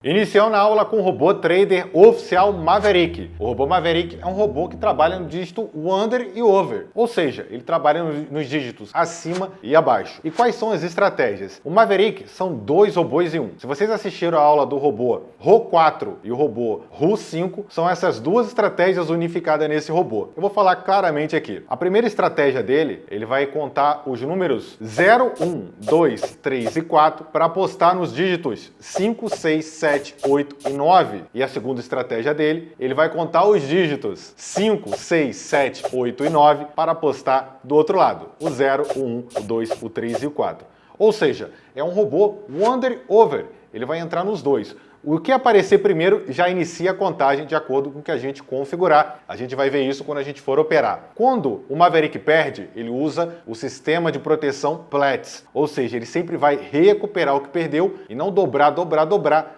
Iniciando a aula com o robô trader oficial Maverick. O robô Maverick é um robô que trabalha no dígito under e over, ou seja, ele trabalha nos dígitos acima e abaixo. E quais são as estratégias? O Maverick são dois robôs em um. Se vocês assistiram a aula do robô RO4 e o robô RO5, são essas duas estratégias unificadas nesse robô. Eu vou falar claramente aqui. A primeira estratégia dele, ele vai contar os números 0, 1, 2, 3 e 4 para apostar nos dígitos 5, 6, 7, 8 e 9. E a segunda estratégia dele, ele vai contar os dígitos 5, 6, 7, 8 e 9 para apostar do outro lado, o 0, o 1, o 2, o 3 e o 4. Ou seja, é um robô under-over, ele vai entrar nos dois. O que aparecer primeiro já inicia a contagem de acordo com o que a gente configurar. A gente vai ver isso quando a gente for operar. Quando o Maverick perde, ele usa o sistema de proteção Platts, ou seja, ele sempre vai recuperar o que perdeu e não dobrar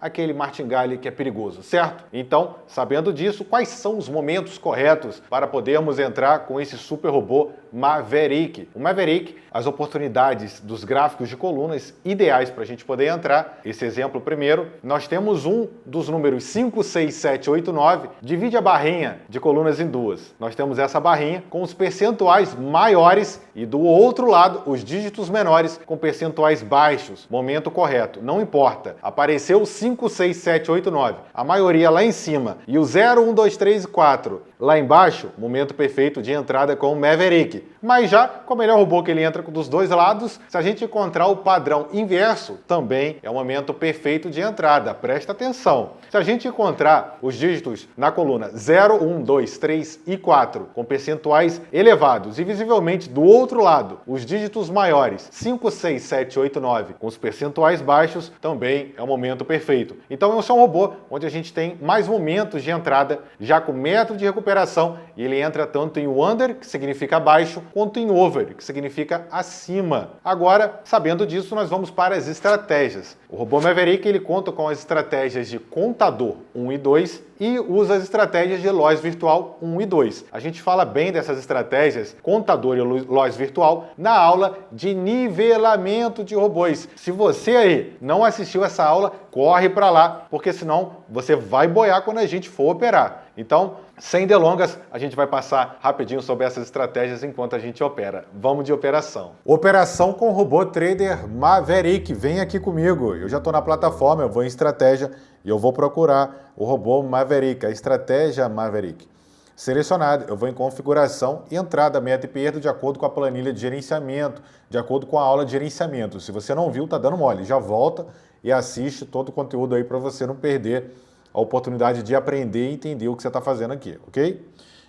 aquele martingale que é perigoso, certo? Então, sabendo disso, quais são os momentos corretos para podermos entrar com esse super robô Maverick? O Maverick, as oportunidades dos gráficos de colunas ideais para a gente poder entrar. Esse exemplo primeiro, nós temos um dos números 5, 6, 7, 8, 9, divide a barrinha de colunas em duas. Nós temos essa barrinha com os percentuais maiores e do outro lado os dígitos menores com percentuais baixos. Momento correto, não importa. Apareceu 5, 6, 7, 8, 9, a maioria lá em cima e o 0, 1, 2, 3 e 4 lá embaixo, momento perfeito de entrada com o Maverick. Mas já, como ele é o robô que ele entra dos dois lados, se a gente encontrar o padrão inverso, também é o momento perfeito de entrada. Presta atenção. Se a gente encontrar os dígitos na coluna 0, 1, 2, 3 e 4 com percentuais elevados e visivelmente do outro lado os dígitos maiores 5, 6, 7, 8, 9 com os percentuais baixos, também é o momento perfeito. Então esse é um robô onde a gente tem mais momentos de entrada já com método de recuperação e ele entra tanto em under, que significa abaixo, quanto em over, que significa acima. Agora, sabendo disso, nós vamos para as estratégias. O robô Maverick ele conta com as estratégias de contador 1 e 2 e usa as estratégias de loss virtual 1 e 2. A gente fala bem dessas estratégias, contador e loss virtual, na aula de nivelamento de robôs. Se você aí não assistiu essa aula, corre para lá, porque senão você vai boiar quando a gente for operar. Então, sem delongas, a gente vai passar rapidinho sobre essas estratégias enquanto a gente opera. Vamos de operação. Operação com o robô trader Maverick. Vem aqui comigo. Eu já estou na plataforma, eu vou em estratégia e eu vou procurar o robô Maverick, a estratégia Maverick. Selecionado, eu vou em configuração e entrada, meta e perda de acordo com a planilha de gerenciamento, de acordo com a aula de gerenciamento. Se você não viu, tá dando mole. Já volta e assiste todo o conteúdo aí para você não perder a oportunidade de aprender e entender o que você está fazendo aqui, ok?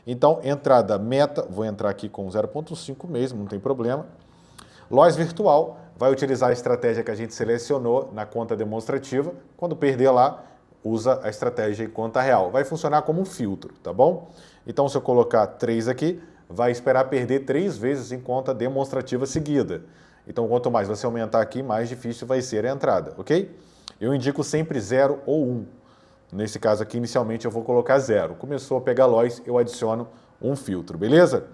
Então, entrada meta, vou entrar aqui com 0.5 mesmo, não tem problema. Loss virtual, vai utilizar a estratégia que a gente selecionou na conta demonstrativa. Quando perder lá, usa a estratégia em conta real. Vai funcionar como um filtro, tá bom? Então, se eu colocar 3 aqui, vai esperar perder 3 vezes em conta demonstrativa seguida. Então, quanto mais você aumentar aqui, mais difícil vai ser a entrada, ok? Eu indico sempre 0 ou 1. Nesse caso aqui, inicialmente, eu vou colocar 0. Começou a pegar loss, eu adiciono um filtro, beleza?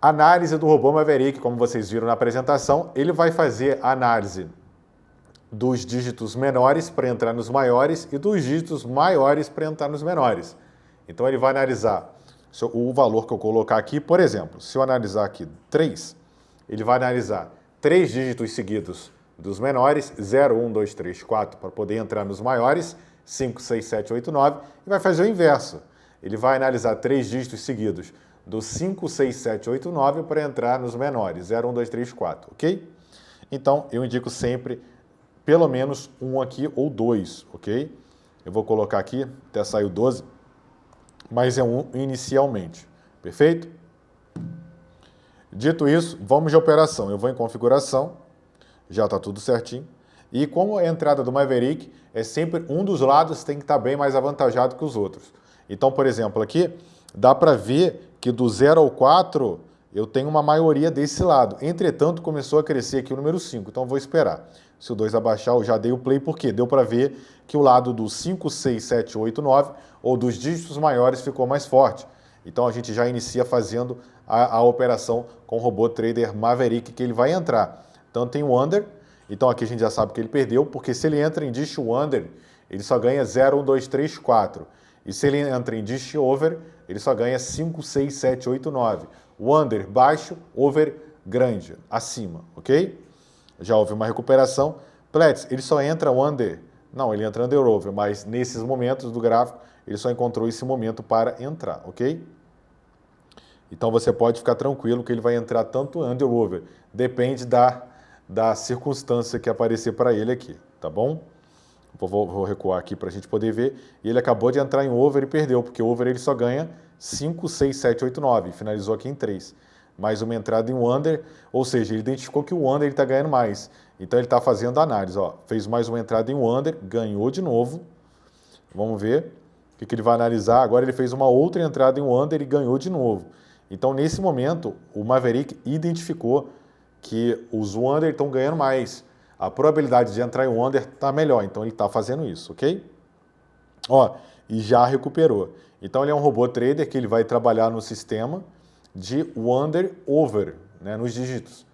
Análise do robô Maverick, como vocês viram na apresentação, ele vai fazer a análise dos dígitos menores para entrar nos maiores e dos dígitos maiores para entrar nos menores. Então, ele vai analisar o valor que eu colocar aqui. Por exemplo, se eu analisar aqui 3, ele vai analisar 3 dígitos seguidos dos menores, 0, 1, 2, 3, 4, para poder entrar nos maiores, 5, 6, 7, 8, 9, e vai fazer o inverso. Ele vai analisar 3 dígitos seguidos do 5, 6, 7, 8, 9 para entrar nos menores, 0, 1, 2, 3, 4, ok? Então, eu indico sempre pelo menos um aqui ou 2, ok? Eu vou colocar aqui, até sair o 12, mas é um inicialmente, perfeito? Dito isso, vamos de operação. Eu vou em configuração, já está tudo certinho. E como a entrada do Maverick é sempre um dos lados tem que estar bem mais avantajado que os outros. Então, por exemplo, aqui dá para ver que do 0 ao 4 eu tenho uma maioria desse lado. Entretanto, começou a crescer aqui o número 5, então eu vou esperar. Se o 2 abaixar, eu já dei o play, porque deu para ver que o lado do 5, 6, 7, 8, 9 ou dos dígitos maiores ficou mais forte. Então a gente já inicia fazendo a operação com o robô trader Maverick, que ele vai entrar tanto em under Então aqui a gente já sabe que ele perdeu, porque se ele entra em Dish Under, ele só ganha 0, 1, 2, 3, 4. E se ele entra em Dish Over, ele só ganha 5, 6, 7, 8, 9. O Under baixo, Over grande, acima, ok? Já houve uma recuperação. Platts, ele só entra Under. Não, ele entra Under Over, mas nesses momentos do gráfico, ele só encontrou esse momento para entrar, ok? Então você pode ficar tranquilo que ele vai entrar tanto Under ou Over. Depende da circunstância que aparecer para ele aqui, tá bom? Vou recuar aqui para a gente poder ver. E ele acabou de entrar em Over e perdeu, porque o Over ele só ganha 5, 6, 7, 8, 9. Finalizou aqui em 3. Mais uma entrada em Under, ou seja, ele identificou que o Under está ganhando mais. Então ele está fazendo a análise. Ó, fez mais uma entrada em Under, ganhou de novo. Vamos ver o que ele vai analisar. Agora ele fez uma outra entrada em Under e ganhou de novo. Então nesse momento o Maverick identificou que os Under estão ganhando mais. A probabilidade de entrar em Under está melhor, então ele está fazendo isso, ok? Ó, e já recuperou. Então ele é um robô trader que ele vai trabalhar no sistema de Under Over, né, nos dígitos.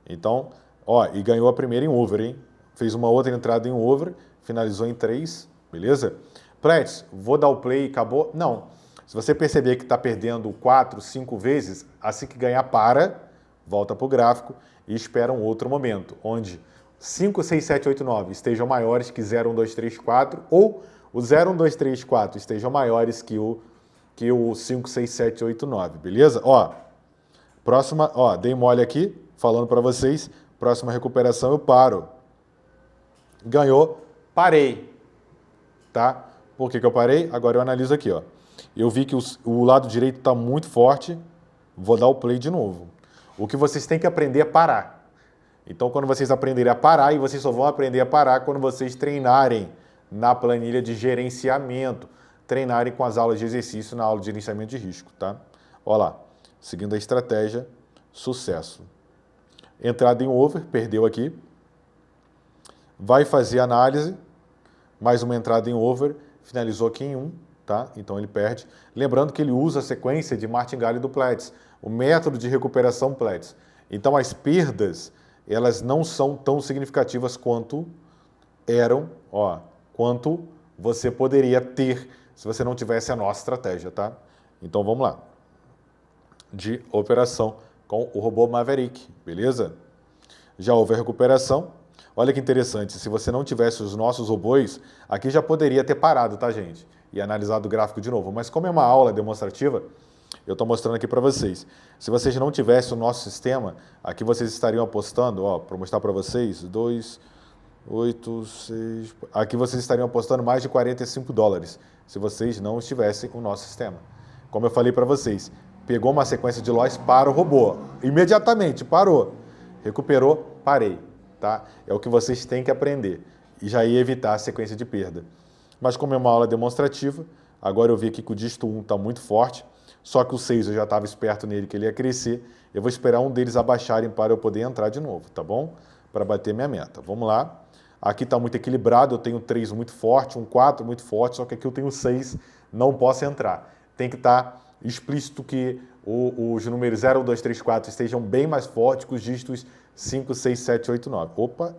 Então, ó, e ganhou a primeira em Over, hein? Fez uma outra entrada em Over, finalizou em 3, beleza? Platts, vou dar o play e acabou? Não. Se você perceber que está perdendo 4, 5 vezes, assim que ganhar, para, volta para o gráfico e espera um outro momento, onde 5, 6, 7, 8, 9 estejam maiores que 0, 1, 2, 3, 4, ou o 0, 1, 2, 3, 4 estejam maiores que o 5, 6, 7, 8, 9, beleza? Ó, próxima, ó, dei mole aqui, falando para vocês, próxima recuperação eu paro. Ganhou, parei, tá? Por que eu parei? Agora eu analiso aqui, ó. Eu vi que o lado direito está muito forte, vou dar o play de novo. O que vocês têm que aprender é parar. Então, quando vocês aprenderem a parar, e vocês só vão aprender a parar quando vocês treinarem na planilha de gerenciamento, treinarem com as aulas de exercício na aula de gerenciamento de risco, tá? Olha lá, seguindo a estratégia, sucesso. Entrada em Over, perdeu aqui. Vai fazer análise, mais uma entrada em Over, finalizou aqui em 1, tá? Então ele perde. Lembrando que ele usa a sequência de Martingale do Platts, o método de recuperação Platts. Então as perdas, elas não são tão significativas quanto eram, ó, quanto você poderia ter se você não tivesse a nossa estratégia, tá? Então vamos lá. De operação com o robô Maverick, beleza? Já houve a recuperação. Olha que interessante, se você não tivesse os nossos robôs, aqui já poderia ter parado, tá, gente? E analisado o gráfico de novo. Mas como é uma aula demonstrativa, eu estou mostrando aqui para vocês. Se vocês não tivessem o nosso sistema, aqui vocês estariam apostando, ó, para mostrar para vocês, 2, 8, 6... Aqui vocês estariam apostando mais de $45, se vocês não estivessem o nosso sistema. Como eu falei para vocês, pegou uma sequência de loss para o robô. Imediatamente, parou. Recuperou, parei. Tá? É o que vocês têm que aprender. E já ia evitar a sequência de perda. Mas como é uma aula demonstrativa, agora eu vi aqui que o dígito 1 está muito forte, só que o 6 eu já estava esperto nele que ele ia crescer. Eu vou esperar um deles abaixarem para eu poder entrar de novo, tá bom? Para bater minha meta. Vamos lá. Aqui está muito equilibrado, eu tenho 3 muito forte, um 4 muito forte, só que aqui eu tenho 6, não posso entrar. Tem que estar explícito que os números 0, 1, 2, 3, 4 estejam bem mais fortes que os dígitos 5, 6, 7, 8, 9. Opa!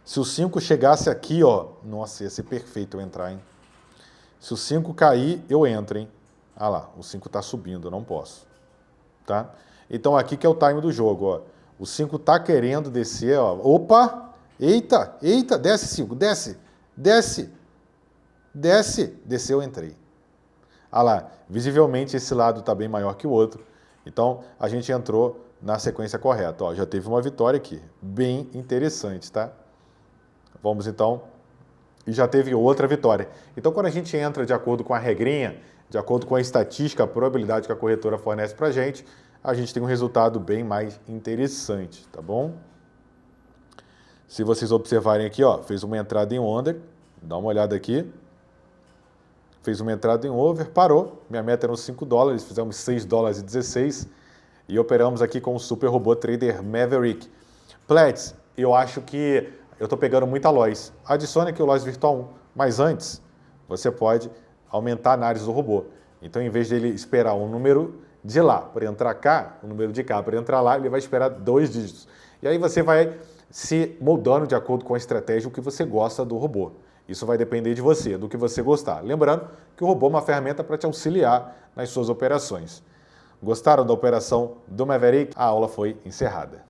Se o 5 chegasse aqui, ó, nossa, ia ser perfeito eu entrar, hein? Se o 5 cair, eu entro, hein? Ah lá, o 5 está subindo, eu não posso. Tá? Então aqui que é o time do jogo, ó. O 5 está querendo descer, ó. Opa! Eita, eita, desce 5, desce, desce, desce, desceu, entrei. Ah lá, visivelmente esse lado está bem maior que o outro, então a gente entrou na sequência correta. Ó, já teve uma vitória aqui, bem interessante, tá? Vamos então, e já teve outra vitória. Então quando a gente entra de acordo com a regrinha, de acordo com a estatística, a probabilidade que a corretora fornece para a gente tem um resultado bem mais interessante, tá bom? Se vocês observarem aqui, ó, fez uma entrada em Under, dá uma olhada aqui, fez uma entrada em Over, parou, minha meta eram $5, fizemos $6,16 e operamos aqui com o super robô trader Maverick. Platts, eu acho que eu estou pegando muita loss. Adicione aqui o loss virtual 1, mas antes você pode aumentar a análise do robô. Então, em vez dele esperar um número de lá para entrar cá, um número de cá para entrar lá, ele vai esperar 2 dígitos. E aí você vai se moldando de acordo com a estratégia o que você gosta do robô. Isso vai depender de você, do que você gostar. Lembrando que o robô é uma ferramenta para te auxiliar nas suas operações. Gostaram da operação do Maverick? A aula foi encerrada.